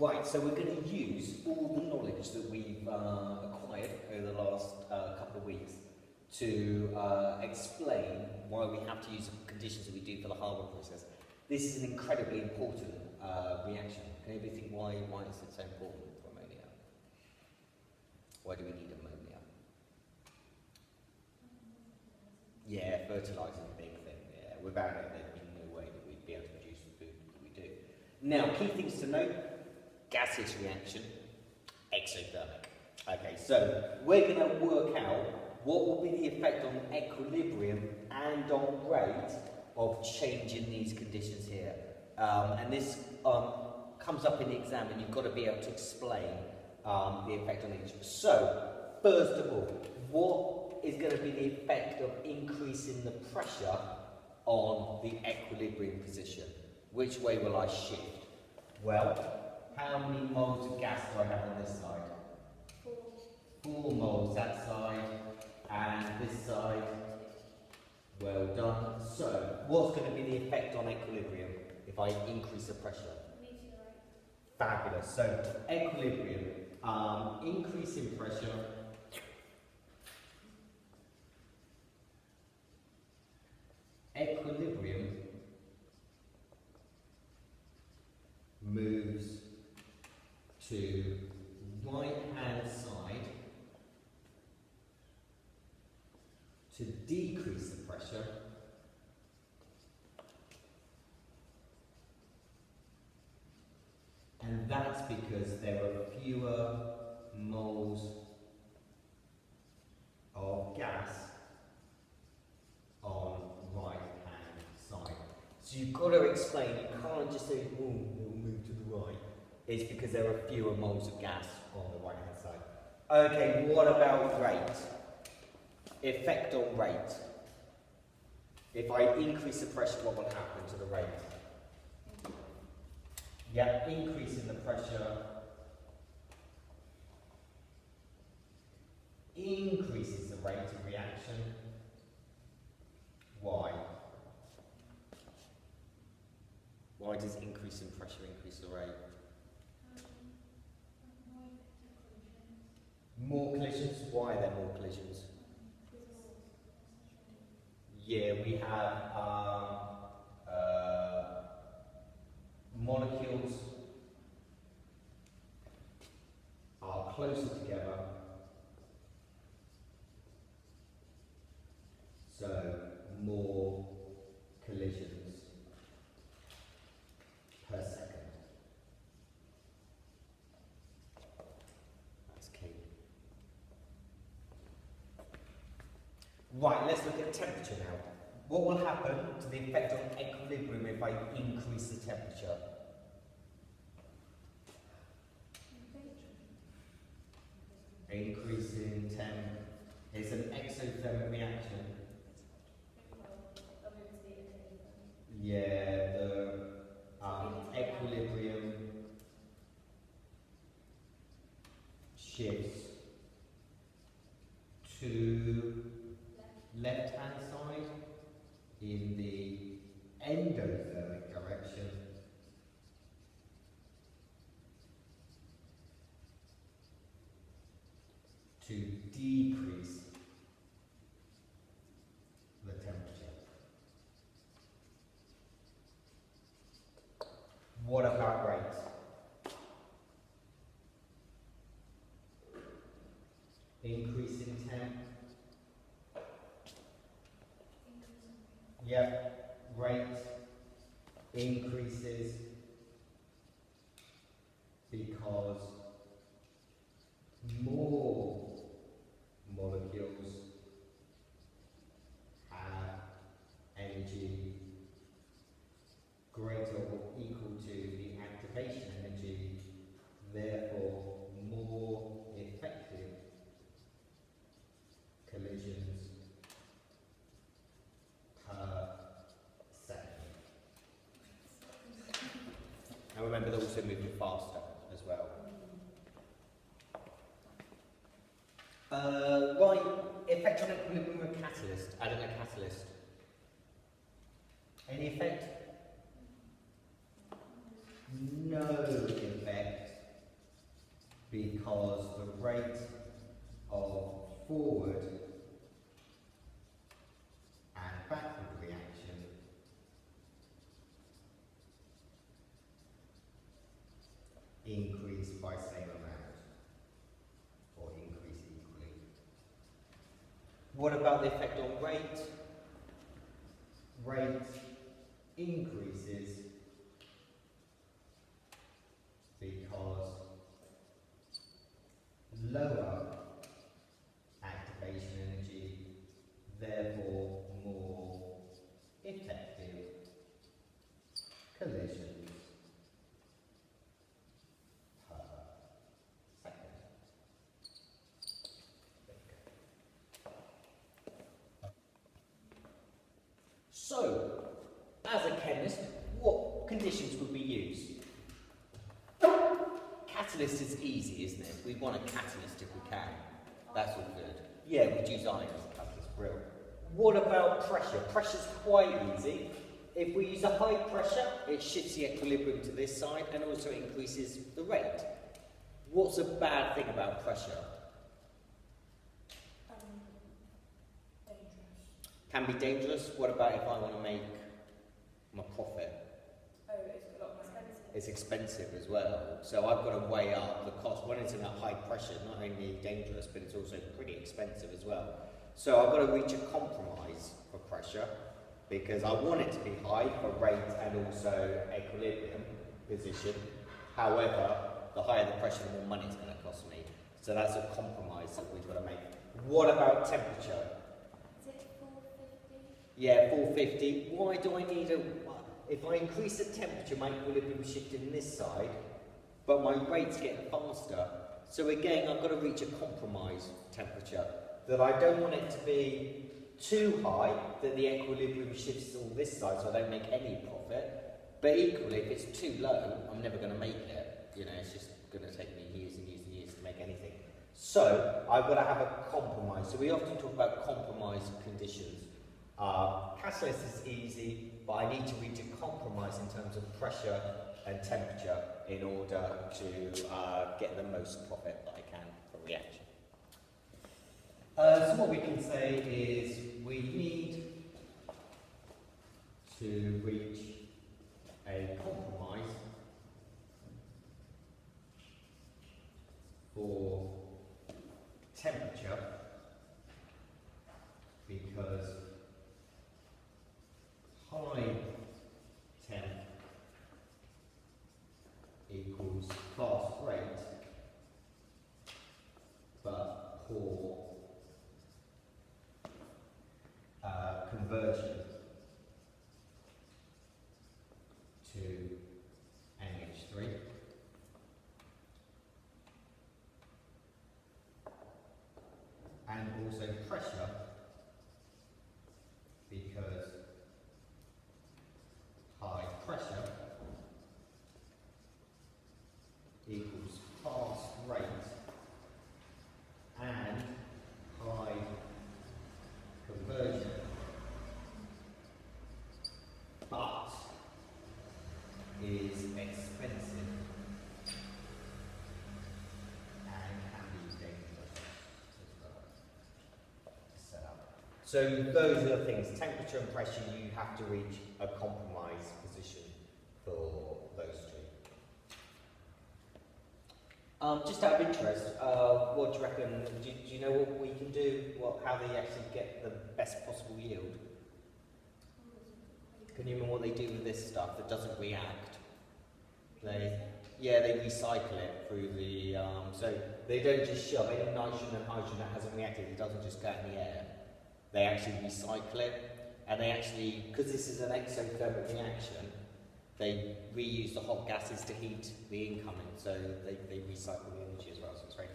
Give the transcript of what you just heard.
Right, so we're going to use all the knowledge that we've acquired over the last couple of weeks to explain why we have to use the conditions that we do for the Haber process. This is an incredibly important reaction. Can anybody think why is it so important for ammonia? Why do we need ammonia? Yeah, fertilizer is a big thing. Yeah, without it, there'd be no way that we'd be able to produce the food that we do. Now, key things to note: gaseous reaction, exothermic. Okay, so we're going to work out what will be the effect on equilibrium and on rate of changing these conditions here. And this comes up in the exam, and you've got to be able to explain the effect on each. So, first of all, what is going to be the effect of increasing the pressure on the equilibrium position? Which way will I shift? Well, how many moles of gas do I have on this side? 4 moles that side, and this side. Well done. So, what's going to be the effect on equilibrium if I increase the pressure? Fabulous. So, equilibrium, increase in pressure. Equilibrium moves to right-hand side to decrease the pressure, and that's because there are fewer moles of gas on right-hand side. So you've got to explain, you can't just say, oh, it'll move to the right. It's because there are fewer moles of gas on the right-hand side. Okay, what about rate? Effect on rate. If I increase the pressure, what will happen to the rate? Yeah, increase in the pressure increases the rate of reaction. Why? Why does increase in pressure increase the rate? More collisions? Why are there more collisions? Yeah, we have molecules are closer together, so more collisions per second. That's key. Right, let's look at temperature now. What will happen to the effect on equilibrium if I increase the temperature? Increase in temp is an exothermic reaction. Yeah, the equilibrium shifts to left-hand side in the endothermic direction, to decrease the temperature. What about rate? Increase in temp. Yep, rate increases because more molecules have energy greater or equal to the activation energy, therefore more effective collisions per second. And remember, they're also moving faster as well. Right, effect on equilibrium of catalyst, adding a catalyst. Any effect? No effect. because the rate of forward and backward reaction increase by same amount, or increase equally. What about the effect on rate? Rate increases because lower activation energy, therefore more effective collisions per second. So, as a chemist, what conditions would we use? Catalyst is easy, isn't it? We want a catalyst if we can. That's all good. Yeah, we'd use iron as a catalyst, brilliant. What about pressure? Pressure's quite easy. If we use a high pressure, it shifts the equilibrium to this side and also increases the rate. What's a bad thing about pressure? Dangerous. Can be dangerous. What about if I want to make my profit? Oh, it's a lot more expensive. It's expensive as well. So I've got to weigh up the cost. When it's in that high pressure, not only dangerous, but it's also pretty expensive as well. So I've got to reach a compromise for pressure, because I want it to be high for rate and also equilibrium position. However, the higher the pressure, the more money it's going to cost me. So that's a compromise that we've got to make. What about temperature? Is it 450? Yeah, 450. Why do I need a... If I increase the temperature, my equilibrium shifting this side, but my rate's getting faster. So again, I've got to reach a compromise temperature, that I don't want it to be too high, that the equilibrium shifts all this side so I don't make any profit. But equally, if it's too low, I'm never going to make it. You know, it's just going to take me years and years and years to make anything. So I've got to have a compromise. So we often talk about compromise conditions. Catalyst is easy, but I need to reach a compromise in terms of pressure and temperature in order to get the most profit that I can from reaction. So what we can say is we need to reach a compromise for temperature, because high temp equals fast rate, but poor conversion to NH3. And also pressure, because high pressure equals fast rate and high conversion, but is expensive and can be dangerous as well to set up. So those are the things, temperature and pressure, you have to reach a compromise position for those two. Just out of interest, what do you reckon, do you know what we can do, how they actually get the best possible yield? Can you remember what they do with this stuff that doesn't react? They recycle it through the, so they don't just shove any nitrogen and hydrogen that hasn't reacted, it doesn't just go out in the air. They actually recycle it, and they actually, because this is an exothermic reaction, they reuse the hot gases to heat the incoming, so they recycle the energy as well, so it's very